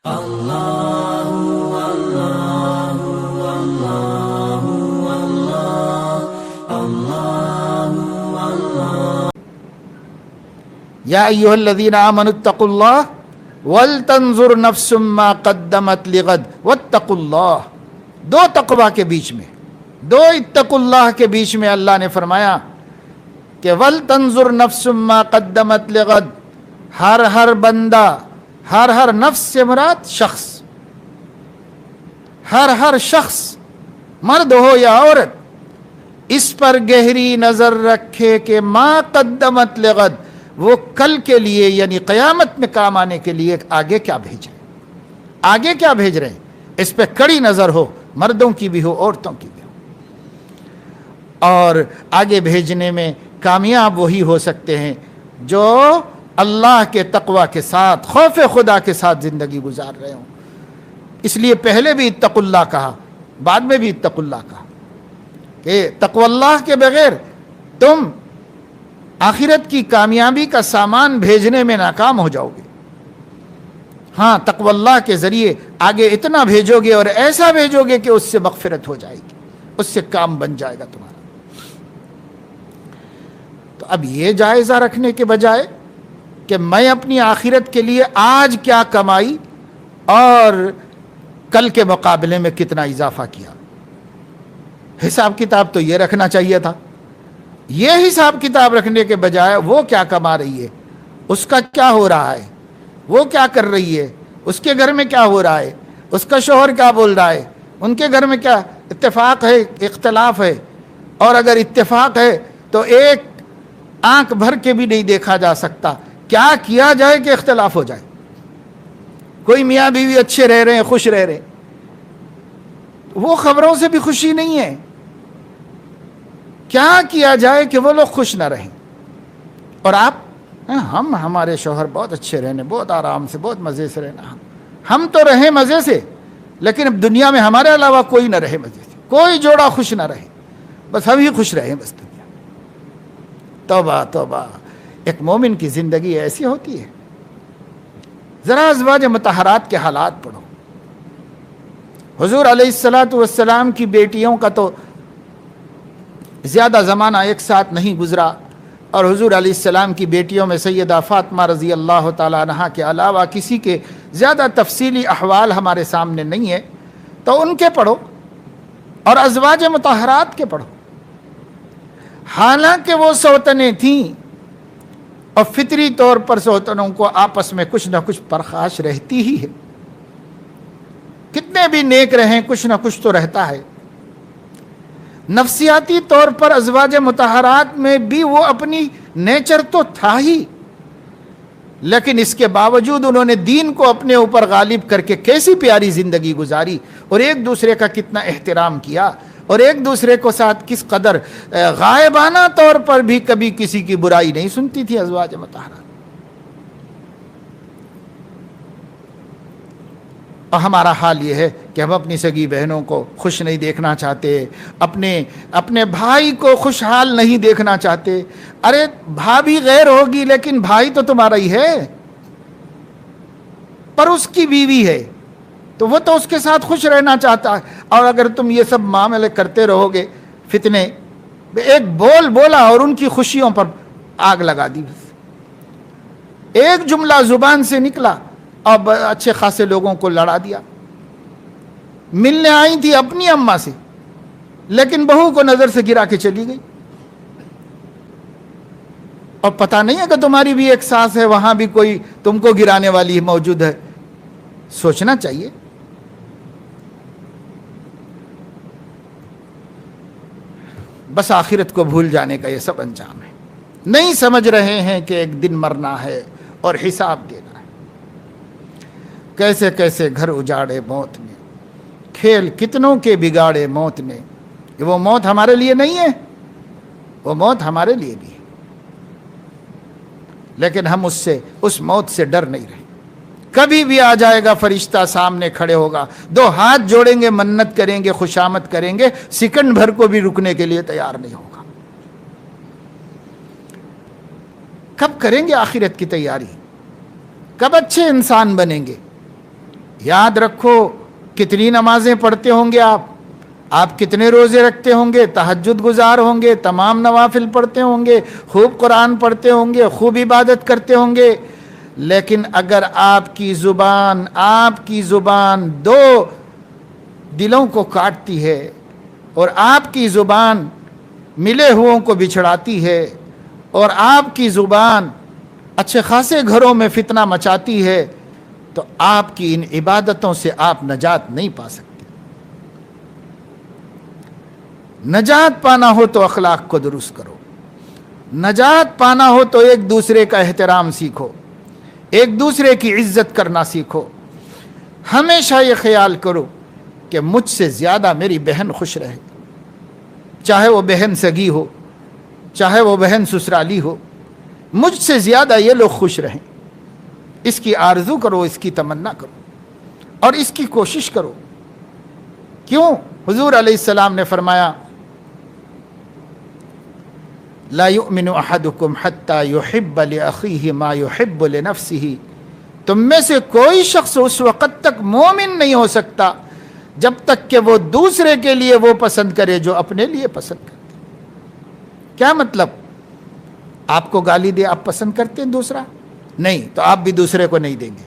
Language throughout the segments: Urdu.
یا ایھا الذین آمنوا اتقوا اللہ ولتنظر نفس ما قدمت لغد واتقوا اللہ. دو تقوی کے بیچ میں، دو اتقوا اللہ کے بیچ میں اللہ نے فرمایا کہ ولتنظر نفس ما قدمت لغد. ہر بندہ، ہر نفس سے مراد شخص، ہر شخص مرد ہو یا عورت، اس پر گہری نظر رکھے کہ ما قدمت لغد، وہ کل کے لیے یعنی قیامت میں کام آنے کے لیے آگے کیا بھیج رہے ہیں، آگے کیا بھیج رہے ہیں، اس پہ کڑی نظر ہو، مردوں کی بھی ہو عورتوں کی بھی ہو. اور آگے بھیجنے میں کامیاب وہی ہو سکتے ہیں جو اللہ کے تقوی کے ساتھ، خوف خدا کے ساتھ زندگی گزار رہے ہوں. اس لیے پہلے بھی اتقوا اللہ کہا، بعد میں بھی اتقوا اللہ کہا کہ تقوی اللہ کے بغیر تم آخرت کی کامیابی کا سامان بھیجنے میں ناکام ہو جاؤ گے. ہاں، تقوی اللہ کے ذریعے آگے اتنا بھیجو گے اور ایسا بھیجو گے کہ اس سے مغفرت ہو جائے گی، اس سے کام بن جائے گا تمہارا. تو اب یہ جائزہ رکھنے کے بجائے کہ میں اپنی آخرت کے لیے آج کیا کمائی اور کل کے مقابلے میں کتنا اضافہ کیا، حساب کتاب تو یہ رکھنا چاہیے تھا. یہ حساب کتاب رکھنے کے بجائے وہ کیا کما رہی ہے، اس کا کیا ہو رہا ہے، وہ کیا کر رہی ہے، اس کے گھر میں کیا ہو رہا ہے، اس کا شوہر کیا بول رہا ہے، ان کے گھر میں کیا اتفاق ہے، اختلاف ہے. اور اگر اتفاق ہے تو ایک آنکھ بھر کے بھی نہیں دیکھا جا سکتا کیا کیا جائے کہ اختلاف ہو جائے. کوئی میاں بیوی اچھے رہ رہے ہیں، خوش رہ رہے ہیں، وہ خبروں سے بھی خوشی نہیں ہے. کیا کیا جائے کہ وہ لوگ خوش نہ رہیں. اور آپ ہمارے شوہر بہت اچھے رہنے، بہت آرام سے، بہت مزے سے رہنا، ہم تو رہیں مزے سے، لیکن اب دنیا میں ہمارے علاوہ کوئی نہ رہے مزے سے، کوئی جوڑا خوش نہ رہے، بس ہم ہی خوش رہیں بس دنیا. توبہ توبہ، ایک مومن کی زندگی ایسی ہوتی ہے. ذرا ازواج مطہرات کے حالات پڑھو. حضور علیہ السلام کی بیٹیوں کا تو زیادہ زمانہ ایک ساتھ نہیں گزرا، اور حضور علیہ السلام کی بیٹیوں میں سیدہ فاطمہ رضی اللہ تعالیٰ عنہا کے علاوہ کسی کے زیادہ تفصیلی احوال ہمارے سامنے نہیں ہے، تو ان کے پڑھو اور ازواج مطہرات کے پڑھو. حالانکہ وہ سوتنیں تھیں اور فطری طور پر سوتنوں کو آپس میں کچھ نہ کچھ پرخاش رہتی ہی ہے، کتنے بھی نیک رہیں کچھ نہ کچھ تو رہتا ہے. نفسیاتی طور پر ازواج مطہرات میں بھی وہ اپنی نیچر تو تھا ہی، لیکن اس کے باوجود انہوں نے دین کو اپنے اوپر غالب کر کے کیسی پیاری زندگی گزاری، اور ایک دوسرے کا کتنا احترام کیا، اور ایک دوسرے کو ساتھ کس قدر غائبانہ طور پر بھی کبھی کسی کی برائی نہیں سنتی تھی ازواج مطہرات. اور ہمارا حال یہ ہے کہ ہم اپنی سگی بہنوں کو خوش نہیں دیکھنا چاہتے، اپنے بھائی کو خوشحال نہیں دیکھنا چاہتے. ارے بھابھی غیر ہوگی لیکن بھائی تو تمہارا ہی ہے، پر اس کی بیوی ہے تو وہ تو اس کے ساتھ خوش رہنا چاہتا ہے. اور اگر تم یہ سب معاملے کرتے رہو گے، فتنے، ایک بول بولا اور ان کی خوشیوں پر آگ لگا دی. ایک جملہ زبان سے نکلا اور اچھے خاصے لوگوں کو لڑا دیا. ملنے آئی تھی اپنی اماں سے، لیکن بہو کو نظر سے گرا کے چلی گئی. اور پتہ نہیں ہے کہ تمہاری بھی ایک ساس ہے، وہاں بھی کوئی تم کو گرانے والی موجود ہے. سوچنا چاہیے. بس آخرت کو بھول جانے کا یہ سب انجام ہے. نہیں سمجھ رہے ہیں کہ ایک دن مرنا ہے اور حساب دینا ہے. کیسے کیسے گھر اجاڑے موت نے، کھیل کتنوں کے بگاڑے موت نے. وہ موت ہمارے لیے نہیں ہے، وہ موت ہمارے لیے بھی ہے، لیکن ہم اس موت سے ڈر نہیں رہے. کبھی بھی آ جائے گا فرشتہ، سامنے کھڑے ہوگا، دو ہاتھ جوڑیں گے، منت کریں گے، خوشامد کریں گے، سیکنڈ بھر کو بھی رکنے کے لیے تیار نہیں ہوگا. کب کریں گے آخرت کی تیاری؟ کب اچھے انسان بنیں گے؟ یاد رکھو کتنی نمازیں پڑھتے ہوں گے آپ کتنے روزے رکھتے ہوں گے، تہجد گزار ہوں گے، تمام نوافل پڑھتے ہوں گے، خوب قرآن پڑھتے ہوں گے، خوب عبادت کرتے ہوں گے، لیکن اگر آپ کی زبان دو دلوں کو کاٹتی ہے اور آپ کی زبان ملے ہوئوں کو بچھڑاتی ہے اور آپ کی زبان اچھے خاصے گھروں میں فتنہ مچاتی ہے، تو آپ کی ان عبادتوں سے آپ نجات نہیں پا سکتے۔ نجات پانا ہو تو اخلاق کو درست کرو، نجات پانا ہو تو ایک دوسرے کا احترام سیکھو، ایک دوسرے کی عزت کرنا سیکھو۔ ہمیشہ یہ خیال کرو کہ مجھ سے زیادہ میری بہن خوش رہے، چاہے وہ بہن سگی ہو، چاہے وہ بہن سسرالی ہو، مجھ سے زیادہ یہ لوگ خوش رہیں۔ اس کی آرزو کرو، اس کی تمنا کرو اور اس کی کوشش کرو۔ کیوں؟ حضور علیہ السلام نے فرمایا لا یؤمن احدکم حتی یحب لأخیہ ما یحب لنفسہ، تم میں سے کوئی شخص اس وقت تک مومن نہیں ہو سکتا جب تک کہ وہ دوسرے کے لیے وہ پسند کرے جو اپنے لیے پسند کرتے۔ کیا مطلب؟ آپ کو گالی دے آپ پسند کرتے ہیں دوسرا؟ نہیں، تو آپ بھی دوسرے کو نہیں دیں گے۔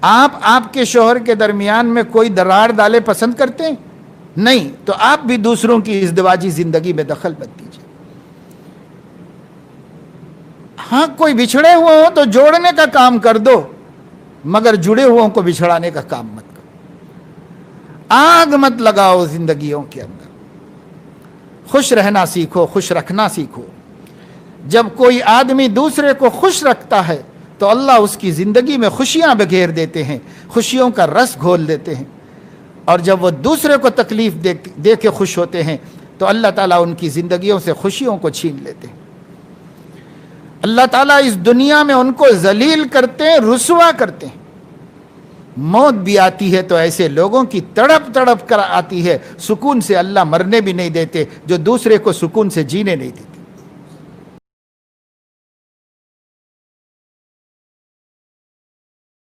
آپ کے شوہر کے درمیان میں کوئی درار ڈالے پسند کرتے ہیں؟ نہیں، تو آپ بھی دوسروں کی ازدواجی زندگی میں دخل مت دیجیے۔ ہاں کوئی بچھڑے ہوئے ہوں تو جوڑنے کا کام کر دو، مگر جڑے ہوئوں کو بچھڑانے کا کام مت کرو۔ آگ مت لگاؤ زندگیوں کے اندر، خوش رہنا سیکھو، خوش رکھنا سیکھو۔ جب کوئی آدمی دوسرے کو خوش رکھتا ہے تو اللہ اس کی زندگی میں خوشیاں بکھیر دیتے ہیں، خوشیوں کا رس گھول دیتے ہیں، اور جب وہ دوسرے کو تکلیف دے کے خوش ہوتے ہیں تو اللہ تعالیٰ ان کی زندگیوں سے خوشیوں کو چھین لیتے ہیں۔ اللہ تعالیٰ اس دنیا میں ان کو ذلیل کرتے ہیں، رسوا کرتے ہیں۔ موت بھی آتی ہے تو ایسے لوگوں کی تڑپ تڑپ کر آتی ہے، سکون سے اللہ مرنے بھی نہیں دیتے جو دوسرے کو سکون سے جینے نہیں دیتے۔